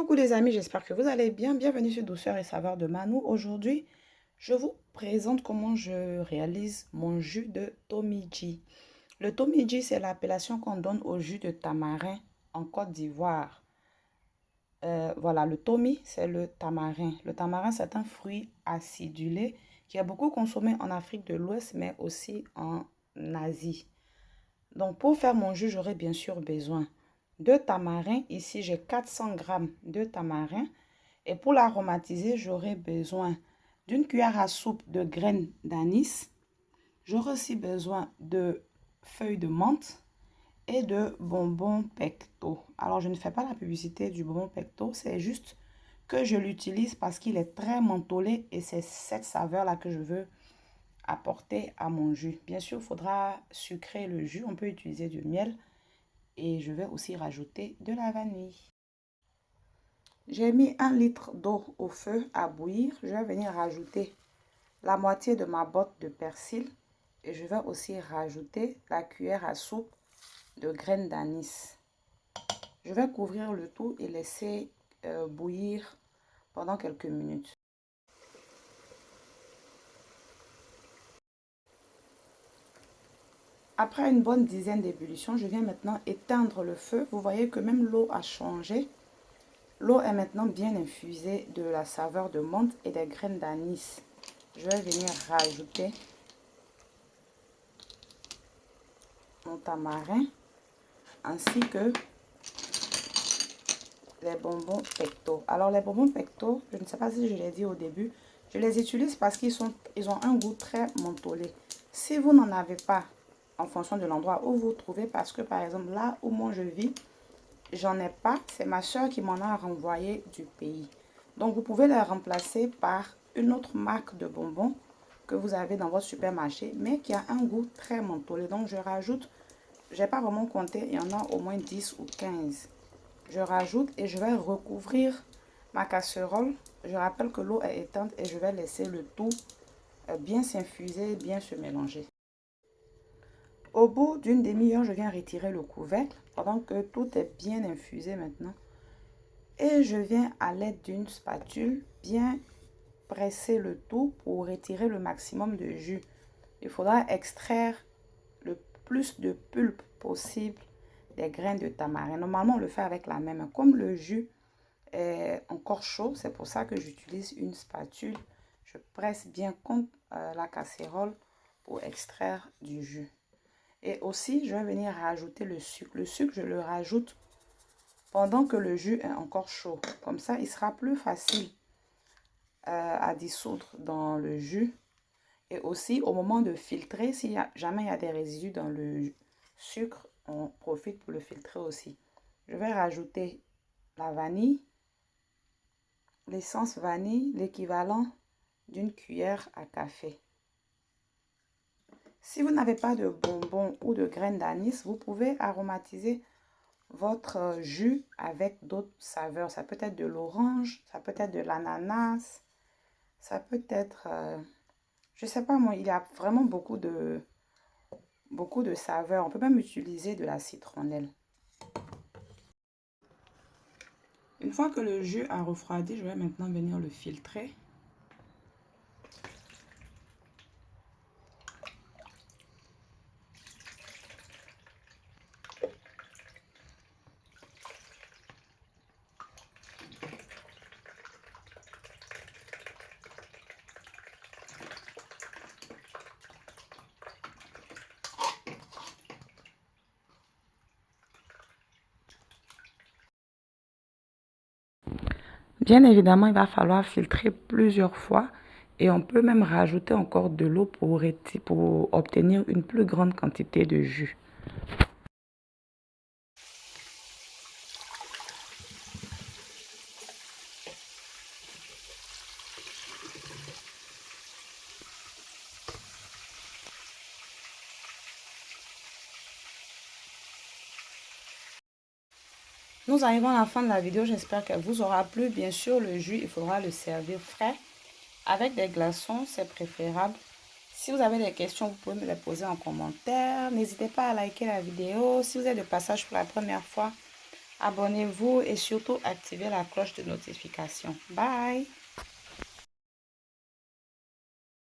Coucou les amis, j'espère que vous allez bien. Bienvenue sur Douceur et Saveur de Manou. Aujourd'hui, je vous présente comment je réalise mon jus de Tomiji. Le Tomiji, c'est l'appellation qu'on donne au jus de tamarin en Côte d'Ivoire. Voilà, le Tomi, c'est le tamarin. Le tamarin, c'est un fruit acidulé qui est beaucoup consommé en Afrique de l'Ouest, mais aussi en Asie. Donc, pour faire mon jus, j'aurai bien sûr besoin de tamarin. Ici, j'ai 400 grammes de tamarin. Et pour l'aromatiser, j'aurai besoin d'une cuillère à soupe de graines d'anis. J'aurai aussi besoin de feuilles de menthe et de bonbons pecto. Alors, je ne fais pas la publicité du bonbon pecto, c'est juste que je l'utilise parce qu'il est très mentholé et c'est cette saveur-là que je veux apporter à mon jus. Bien sûr, il faudra sucrer le jus. On peut utiliser du miel et je vais aussi rajouter de la vanille. J'ai mis 1 litre d'eau au feu à bouillir. Je vais venir rajouter la moitié de ma botte de persil et je vais aussi rajouter la cuillère à soupe de graines d'anis. Je vais couvrir le tout et laisser bouillir pendant quelques minutes. Après une bonne dizaine d'ébullitions, je viens maintenant éteindre le feu. Vous voyez que même l'eau a changé. L'eau est maintenant bien infusée de la saveur de menthe et des graines d'anis. Je vais venir rajouter mon tamarin ainsi que les bonbons pecto. Alors les bonbons pecto, je ne sais pas si je l'ai dit au début, je les utilise parce qu'ils ont un goût très mentholé. Si vous n'en avez pas, en fonction de l'endroit où vous trouvez, parce que par exemple là où moi je vis, j'en ai pas, c'est ma soeur qui m'en a renvoyé du pays. Donc vous pouvez les remplacer par une autre marque de bonbons que vous avez dans votre supermarché, mais qui a un goût très mentholé. Donc je rajoute, j'ai pas vraiment compté, il y en a au moins 10 ou 15. Je rajoute et je vais recouvrir ma casserole. Je rappelle que l'eau est éteinte et je vais laisser le tout bien s'infuser, bien se mélanger. Au bout d'une demi-heure, je viens retirer le couvercle pendant que tout est bien infusé maintenant. Et je viens à l'aide d'une spatule bien presser le tout pour retirer le maximum de jus. Il faudra extraire le plus de pulpe possible des graines de tamarin. Normalement, on le fait avec la même. Comme le jus est encore chaud, c'est pour ça que j'utilise une spatule. Je presse bien contre la casserole pour extraire du jus. Et aussi, je vais venir rajouter le sucre. Le sucre, je le rajoute pendant que le jus est encore chaud. Comme ça, il sera plus facile à dissoudre dans le jus. Et aussi, au moment de filtrer, si jamais il y a des résidus dans le sucre, on profite pour le filtrer aussi. Je vais rajouter la vanille, l'essence vanille, l'équivalent d'une cuillère à café. Si vous n'avez pas de bonbons ou de graines d'anis, vous pouvez aromatiser votre jus avec d'autres saveurs. Ça peut être de l'orange, ça peut être de l'ananas, ça peut être, je sais pas moi, il y a vraiment beaucoup de saveurs. On peut même utiliser de la citronnelle. Une fois que le jus a refroidi, je vais maintenant venir le filtrer. Bien évidemment, il va falloir filtrer plusieurs fois et on peut même rajouter encore de l'eau pour obtenir une plus grande quantité de jus. Nous arrivons à la fin de la vidéo, j'espère qu'elle vous aura plu. Bien sûr, le jus, il faudra le servir frais. Avec des glaçons, c'est préférable. Si vous avez des questions, vous pouvez me les poser en commentaire. N'hésitez pas à liker la vidéo. Si vous êtes de passage pour la première fois, Abonnez-vous et surtout activez la cloche de notification. Bye!